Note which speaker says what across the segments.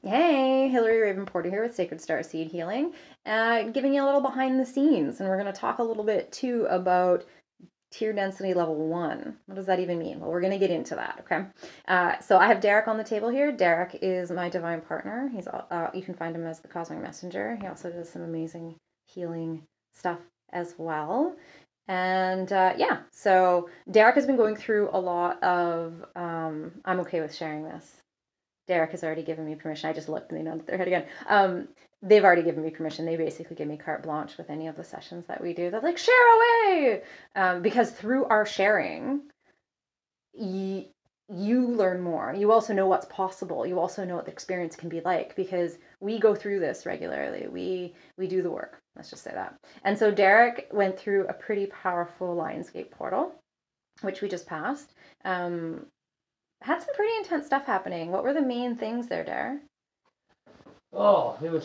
Speaker 1: Hey, Hillary Raven Porter here with Sacred Star Seed Healing, giving you a little behind the scenes, and we're going to talk a little bit too about tier density level 1. What does that even mean? Well, we're going to get into that, okay? So I have Derek on the table here. Derek is my divine partner. You can find him as the Cosmic Messenger. He also does some amazing healing stuff as well. And yeah, so Derek has been going through a lot of, I'm okay with sharing this. Derek has already given me permission. I just looked and they nodded their head again. They've already given me permission. They basically give me carte blanche with any of the sessions that we do. They're like, share away! Because through our sharing, you learn more. You also know what's possible. You also know what the experience can be like because we go through this regularly. We do the work. Let's just say that. And so Derek went through a pretty powerful Lionsgate portal, which we just passed. Had some pretty intense stuff happening. What were the main things there, Dare?
Speaker 2: Oh, it was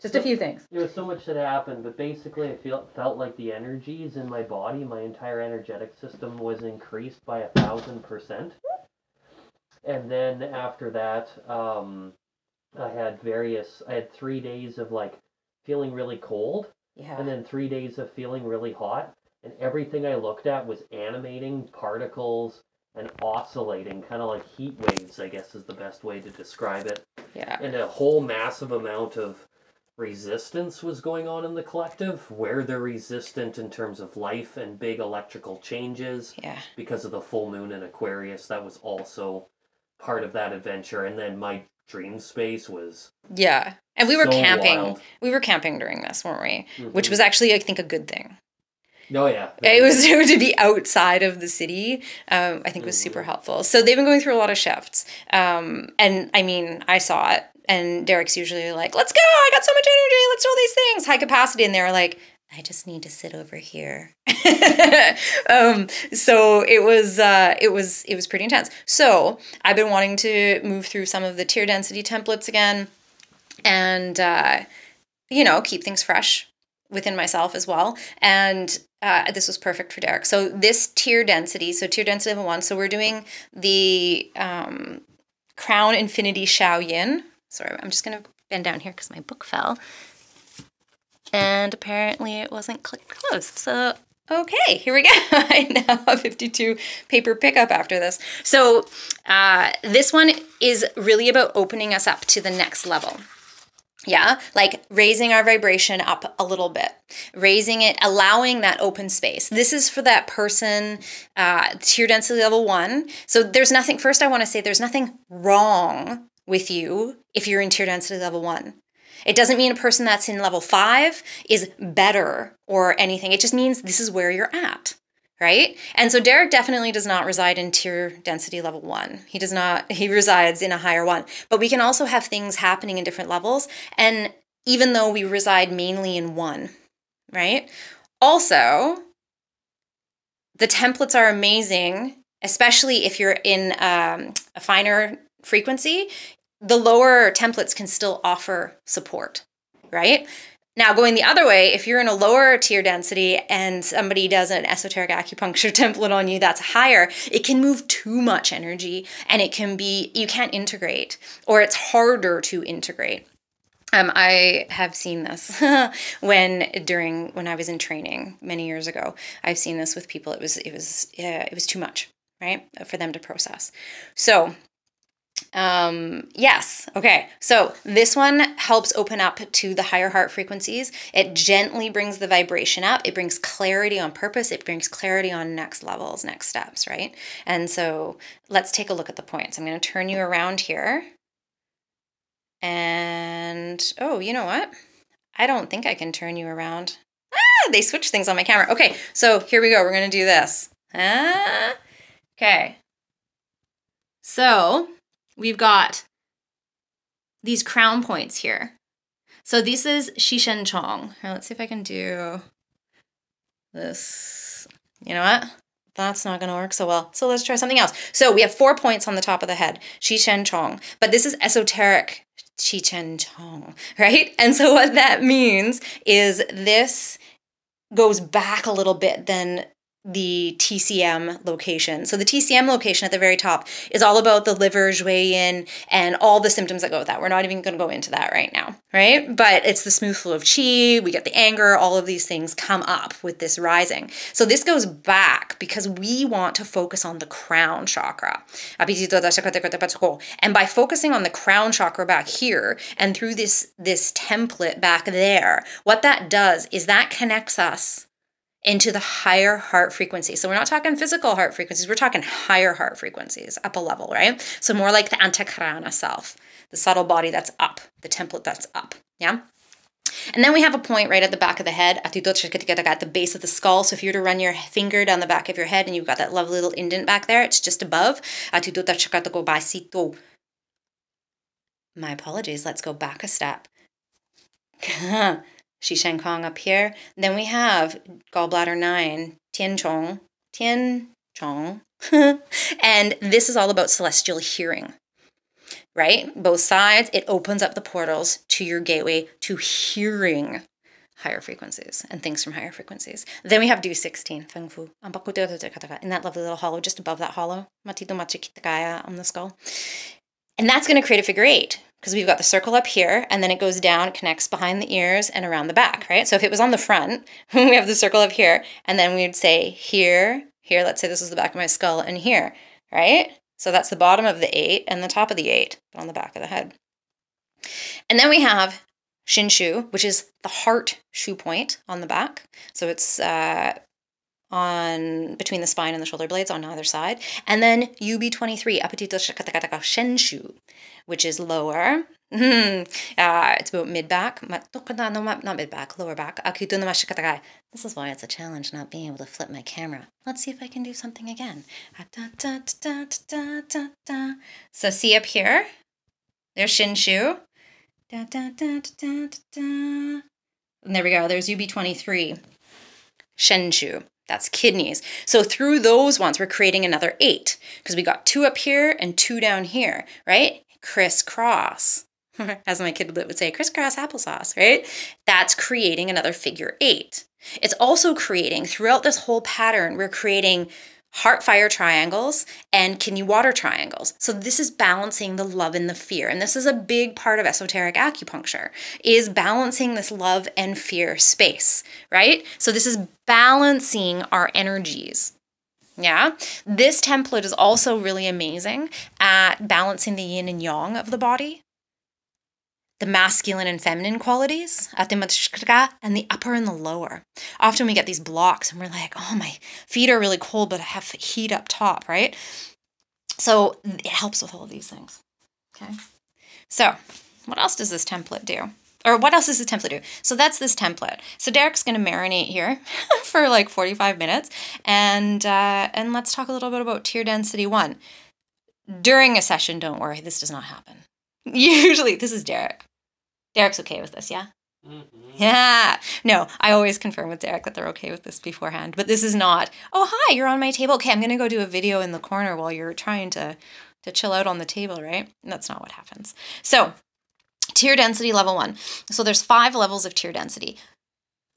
Speaker 1: just a few things.
Speaker 2: There was so much that happened, but basically I felt like the energies in my body, my entire energetic system was increased by 1,000%. And then after that, I had 3 days of like feeling really cold.
Speaker 1: Yeah.
Speaker 2: And then 3 days of feeling really hot. And everything I looked at was animating particles and oscillating, kind of like heat waves, I guess is the best way to describe it.
Speaker 1: Yeah.
Speaker 2: And a whole massive amount of resistance was going on in the collective, where they're resistant in terms of life and big electrical changes.
Speaker 1: Yeah.
Speaker 2: Because of the full moon in Aquarius, that was also part of that adventure. And then my dream space was...
Speaker 1: Yeah. And we were camping.
Speaker 2: Wild.
Speaker 1: We were camping during this, weren't we? Mm-hmm. Which was actually, I think, a good thing.
Speaker 2: Oh, yeah.
Speaker 1: It was to be outside of the city, I think was super helpful. So they've been going through a lot of shifts. And I mean, I saw it. And Derek's usually like, let's go. I got so much energy. Let's do all these things. High capacity. And they were like, I just need to sit over here. So it was pretty intense. So I've been wanting to move through some of the tier density templates again and, keep things fresh within myself as well. And this was perfect for Derek. So this tier density level 1. So we're doing the Crown Infinity ShaoYin. Sorry, I'm just going to bend down here because my book fell. And apparently it wasn't clicked closed. So, okay, here we go. I now have 52 paper pickup after this. So this one is really about opening us up to the next level. Yeah, like raising our vibration up a little bit, raising it, allowing that open space. This is for that person, tier density level 1. So there's nothing, first I want to say there's nothing wrong with you if you're in tier density level 1. It doesn't mean a person that's in level 5 is better or anything. It just means this is where you're at. Right? And so Derek definitely does not reside in tier density level 1. He does not, he resides in a higher one. But we can also have things happening in different levels. And even though we reside mainly in 1, right? Also, the templates are amazing, especially if you're in a finer frequency. The lower templates can still offer support, right? Now, going the other way, if you're in a lower tier density and somebody does an Esoteric Acupuncture template on you that's higher, it can move too much energy and it can be, you can't integrate, or it's harder to integrate. I have seen this when I was in training many years ago. I've seen this with people. It was too much, right, for them to process. So yes. Okay. So this one helps open up to the higher heart frequencies. It gently brings the vibration up. It brings clarity on purpose. It brings clarity on next levels, next steps, right? And so let's take a look at the points. I'm going to turn you around here. And, oh, you know what? I don't think I can turn you around. They switched things on my camera. Okay. So here we go. We're going to do this. Okay. So we've got these crown points here. So this is Shishen Chong. Now let's see if I can do this. You know what? That's not going to work so well. So let's try something else. So we have 4 points on the top of the head. Shishen Chong. But this is esoteric Shishen Chong, right? And so what that means is this goes back a little bit than the TCM location. So the TCM location at the very top is all about the liver, ShaoYin, and all the symptoms that go with that. We're not even going to go into that right now, right? But it's the smooth flow of chi, we get the anger, all of these things come up with this rising. So this goes back because we want to focus on the crown chakra. And by focusing on the crown chakra back here and through this template back there, what that does is that connects us into the higher heart frequency. So we're not talking physical heart frequencies, we're talking higher heart frequencies, up a level, right? So more like the antakarana self, the subtle body that's up, the template that's up, yeah? And then we have a point right at the back of the head, at the base of the skull. So if you were to run your finger down the back of your head and you've got that lovely little indent back there, it's just above. My apologies, let's go back a step. Shishan Kong up here. Then we have gallbladder 9, Tian Chong. And this is all about celestial hearing, right? Both sides, it opens up the portals to your gateway to hearing higher frequencies and things from higher frequencies. Then we have Do 16, Feng Fu, in that lovely little hollow, just above that hollow, Matito Machikitagaya on the skull. And that's going to create a figure 8. Because we've got the circle up here, and then it goes down, connects behind the ears and around the back, right? So if it was on the front, we have the circle up here, and then we'd say here, let's say this is the back of my skull, and here, right? So that's the bottom of the 8 and the top of the 8 on the back of the head. And then we have Shinshu, which is the heart shoe point on the back. So it's on between the spine and the shoulder blades on either side. And then UB23, Apatito Shakatakataka Shenshu, which is lower. It's about mid-back. Not mid-back, lower back. This is why it's a challenge not being able to flip my camera. Let's see if I can do something again. So see up here? There's Shinshu. And there we go. There's UB23. Shenshu. That's kidneys. So through those ones, we're creating another 8 because we got 2 up here and 2 down here, right? Crisscross. As my kid would say, crisscross applesauce, right? That's creating another figure 8. It's also creating, throughout this whole pattern, we're creating heart fire triangles and kidney water triangles. So this is balancing the love and the fear. And this is a big part of esoteric acupuncture, is balancing this love and fear space, right? So this is balancing our energies. Yeah. This template is also really amazing at balancing the yin and yang of the body, the masculine and feminine qualities, and the upper and the lower. Often we get these blocks and we're like, oh, my feet are really cold, but I have heat up top, right? So it helps with all of these things. Okay. So what else does this template do? Or what else does this template do? So that's this template. So Derek's going to marinate here for like 45 minutes. And let's talk a little bit about tear density 1. During a session, don't worry, this does not happen. Usually, this is Derek. Derek's okay with this, yeah? Mm-hmm. Yeah. No, I always confirm with Derek that they're okay with this beforehand. But this is not, oh, hi, you're on my table. Okay, I'm going to go do a video in the corner while you're trying to chill out on the table, right? That's not what happens. So, tear density level 1. So there's 5 levels of tear density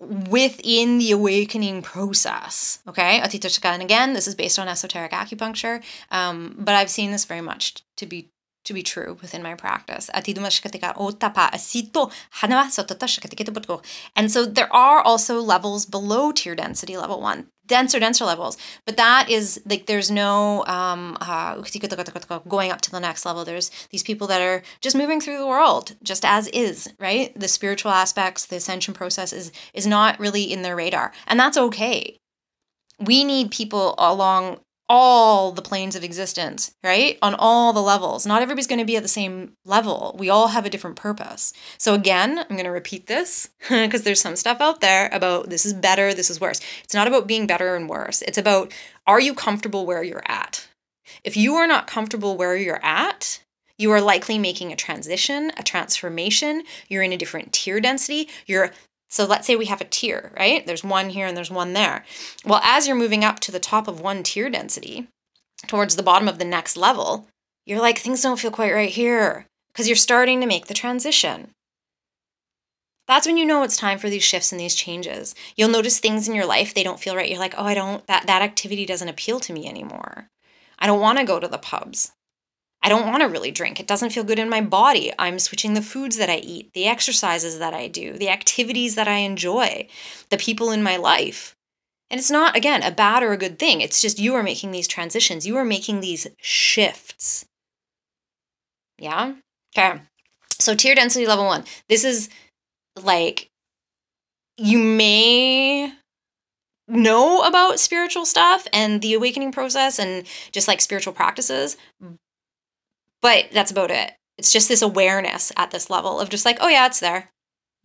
Speaker 1: within the awakening process, okay? And again, this is based on esoteric acupuncture, but I've seen this very much to be true within my practice. And so there are also levels below tear density level 1, denser levels, but that is like there's no going up to the next level. There's these people that are just moving through the world just as is, right? The spiritual aspects, the ascension process is not really in their radar, and that's okay. We need people along all the planes of existence, right? On all the levels. Not everybody's going to be at the same level. We all have a different purpose. So again, I'm going to repeat this because there's some stuff out there about this is better, this is worse. It's not about being better and worse. It's about, are you comfortable where you're at? If you are not comfortable where you're at, you are likely making a transition, a transformation. You're in a different tear density. So let's say we have a tier, right? There's one here and there's one there. Well, as you're moving up to the top of one tier density, towards the bottom of the next level, you're like, things don't feel quite right here because you're starting to make the transition. That's when you know it's time for these shifts and these changes. You'll notice things in your life, they don't feel right. You're like, oh, that activity doesn't appeal to me anymore. I don't want to go to the pubs. I don't want to really drink. It doesn't feel good in my body. I'm switching the foods that I eat, the exercises that I do, the activities that I enjoy, the people in my life. And it's not, again, a bad or a good thing. It's just you are making these transitions. You are making these shifts. Yeah? Okay. So tier density level 1. This is like, you may know about spiritual stuff and the awakening process and just like spiritual practices, but that's about it. It's just this awareness at this level of just like, oh yeah, it's there.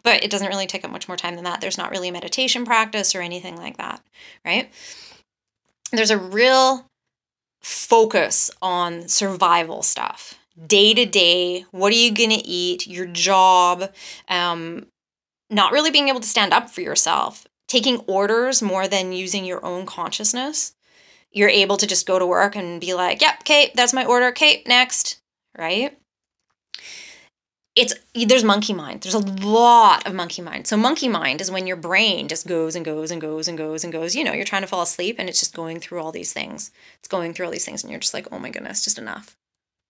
Speaker 1: But it doesn't really take up much more time than that. There's not really a meditation practice or anything like that, right? There's a real focus on survival stuff. Day to day, what are you going to eat, your job, not really being able to stand up for yourself, taking orders more than using your own consciousness. You're able to just go to work and be like, yep, okay, that's my order, okay, next, right? There's monkey mind. There's a lot of monkey mind. So monkey mind is when your brain just goes and goes and goes and goes and goes. You know, you're trying to fall asleep and it's just going through all these things. It's going through all these things and you're just like, oh my goodness, just enough,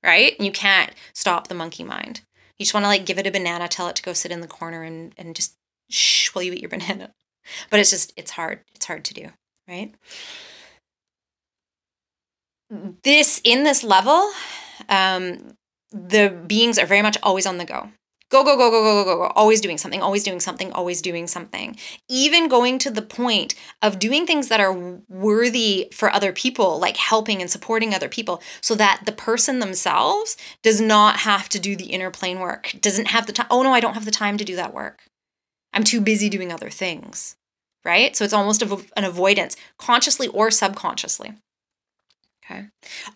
Speaker 1: right? And you can't stop the monkey mind. You just want to like give it a banana, tell it to go sit in the corner and just shh while you eat your banana. But it's hard. It's hard to do, right? In this level, the beings are very much always on the go. Go, go, go, go, go, go, go, go. Always doing something, always doing something, always doing something. Even going to the point of doing things that are worthy for other people, like helping and supporting other people, so that the person themselves does not have to do the inner plane work, doesn't have the time. Oh no, I don't have the time to do that work. I'm too busy doing other things, right? So it's almost an avoidance, consciously or subconsciously. Okay.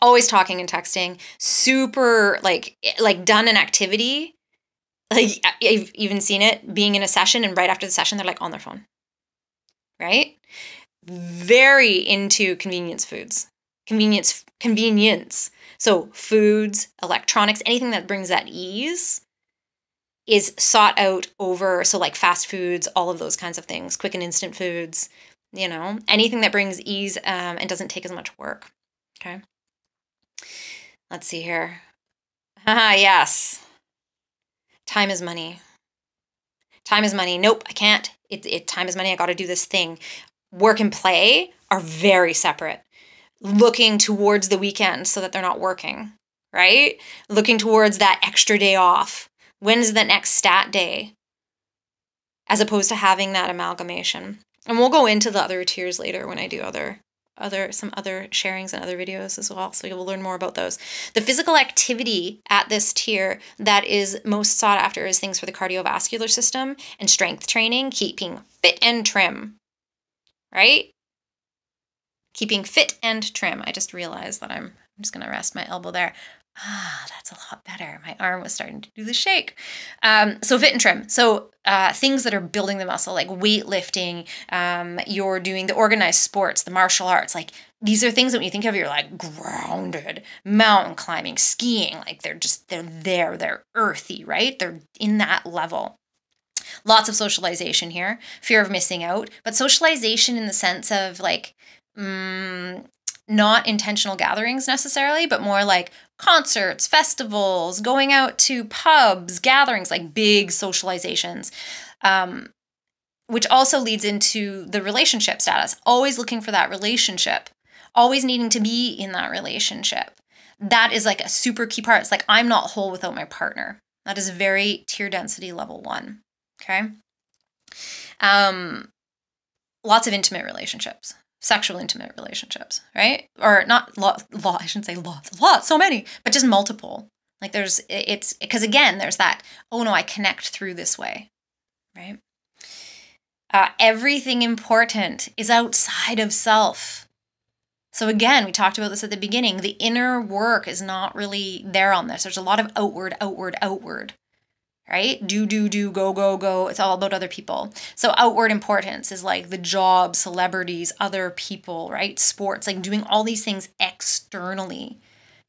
Speaker 1: Always talking and texting, super like done an activity. Like I've even seen it being in a session and right after the session, they're like on their phone, right? Very into convenience foods, convenience. So foods, electronics, anything that brings that ease is sought out over. So like fast foods, all of those kinds of things, quick and instant foods, you know, anything that brings ease and doesn't take as much work. Okay. Let's see here. Yes. Time is money. Time is money. Nope, I can't. Time is money. I got to do this thing. Work and play are very separate. Looking towards the weekend so that they're not working, right? Looking towards that extra day off. When is the next stat day? As opposed to having that amalgamation. And we'll go into the other tiers later when I do some other sharings and other videos as well, so you'll learn more about those. The physical activity at this tier that is most sought after is things for the cardiovascular system and strength training, keeping fit and trim, right? Keeping fit and trim. I just realized that I'm just going to rest my elbow there. That's a lot better. My arm was starting to do the shake. So fit and trim. So things that are building the muscle, like weightlifting, you're doing the organized sports, the martial arts. Like these are things that when you think of, you're like grounded. Mountain climbing, skiing, like they're there. They're earthy, right? They're in that level. Lots of socialization here. Fear of missing out. But socialization in the sense of like, not intentional gatherings necessarily, but more like concerts, festivals, going out to pubs, gatherings, like big socializations, which also leads into the relationship status. Always looking for that relationship, always needing to be in that relationship. That is like a super key part. It's like, I'm not whole without my partner. That is very tier density level 1. Okay. Lots of intimate relationships. Sexual intimate relationships, right? Or not I shouldn't say lots, so many, but just multiple. Like it's because again, there's that, oh no, I connect through this way, right? Everything important is outside of self. So again, we talked about this at the beginning, the inner work is not really there on this. There's a lot of outward, right? Do, go. It's all about other people. So outward importance is like the job, celebrities, other people, right? Sports, like doing all these things externally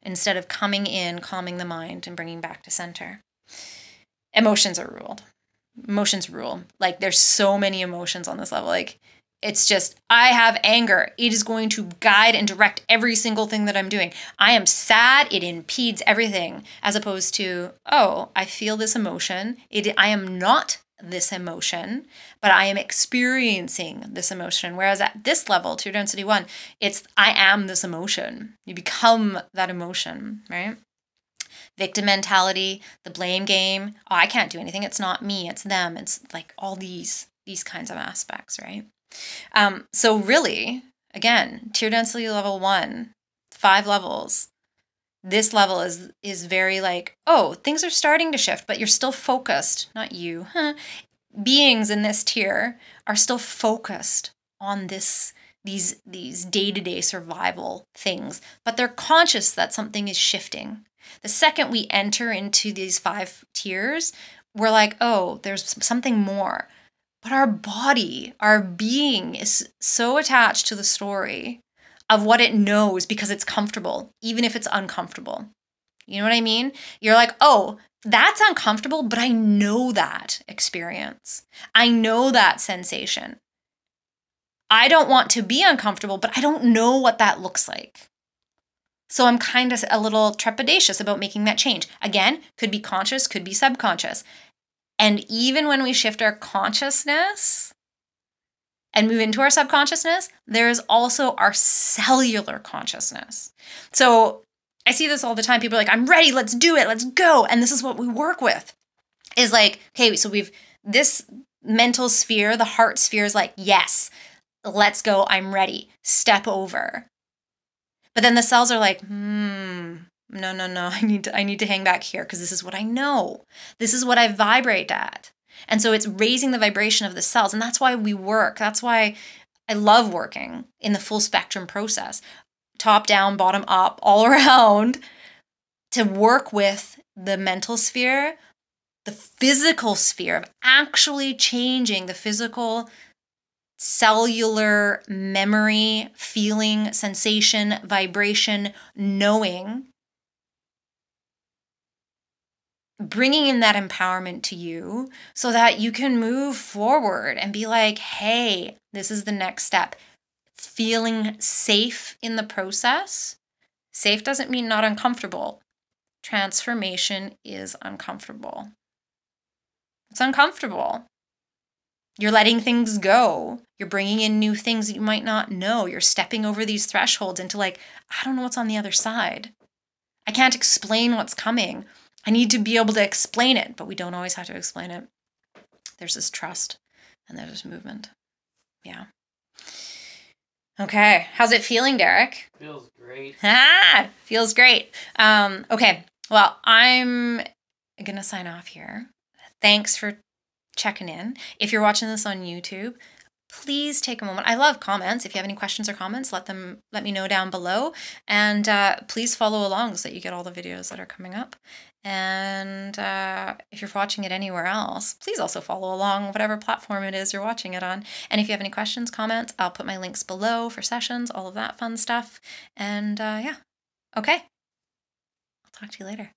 Speaker 1: instead of coming in, calming the mind and bringing back to center. Emotions are ruled. Emotions rule. Like, there's so many emotions on this level. Like, it's just, I have anger. It is going to guide and direct every single thing that I'm doing. I am sad. It impedes everything. As opposed to, oh, I feel this emotion. I am not this emotion, but I am experiencing this emotion. Whereas at this level, tier density 1, it's I am this emotion. You become that emotion, right? Victim mentality, the blame game. Oh, I can't do anything. It's not me. It's them. It's like all these kinds of aspects, right? So really, again, tier density level 1, 5 levels. This level is very like, oh, things are starting to shift, but you're still focused. Not you. Beings in this tier are still focused on these day-to-day survival things, but they're conscious that something is shifting. The second we enter into these 5 tiers, we're like, oh, there's something more. But our body, our being is so attached to the story of what it knows because it's comfortable, even if it's uncomfortable. You know what I mean? You're like, oh, that's uncomfortable, but I know that experience. I know that sensation. I don't want to be uncomfortable, but I don't know what that looks like. So I'm kind of a little trepidatious about making that change. Again, could be conscious, could be subconscious. And even when we shift our consciousness and move into our subconsciousness, there is also our cellular consciousness. So I see this all the time. People are like, I'm ready, let's do it, let's go. And this is what we work with. Is like, okay, so we've this mental sphere, the heart sphere is like, yes, let's go, I'm ready, step over. But then the cells are like, no, I need to hang back here because this is what I know. This is what I vibrate at. And so it's raising the vibration of the cells. And that's why we work. That's why I love working in the full spectrum process. Top down, bottom up, all around, to work with the mental sphere, the physical sphere of actually changing the physical cellular memory, feeling, sensation, vibration, knowing, bringing in that empowerment to you so that you can move forward and be like, hey, this is the next step. Feeling safe in the process. Safe doesn't mean not uncomfortable. Transformation is uncomfortable. It's uncomfortable. You're letting things go. You're bringing in new things that you might not know. You're stepping over these thresholds into like, I don't know what's on the other side. I can't explain what's coming. I need to be able to explain it, but we don't always have to explain it. There's this trust and there's this movement. Yeah. Okay. How's it feeling, Derek?
Speaker 2: Feels great.
Speaker 1: Feels great. Okay. Well, I'm going to sign off here. Thanks for checking in. If you're watching this on YouTube, please take a moment. I love comments. If you have any questions or comments, let me know down below. And please follow along so that you get all the videos that are coming up. And if you're watching it anywhere else, please also follow along whatever platform it is you're watching it on. And if you have any questions, comments, I'll put my links below for sessions, all of that fun stuff. And yeah, okay. I'll talk to you later.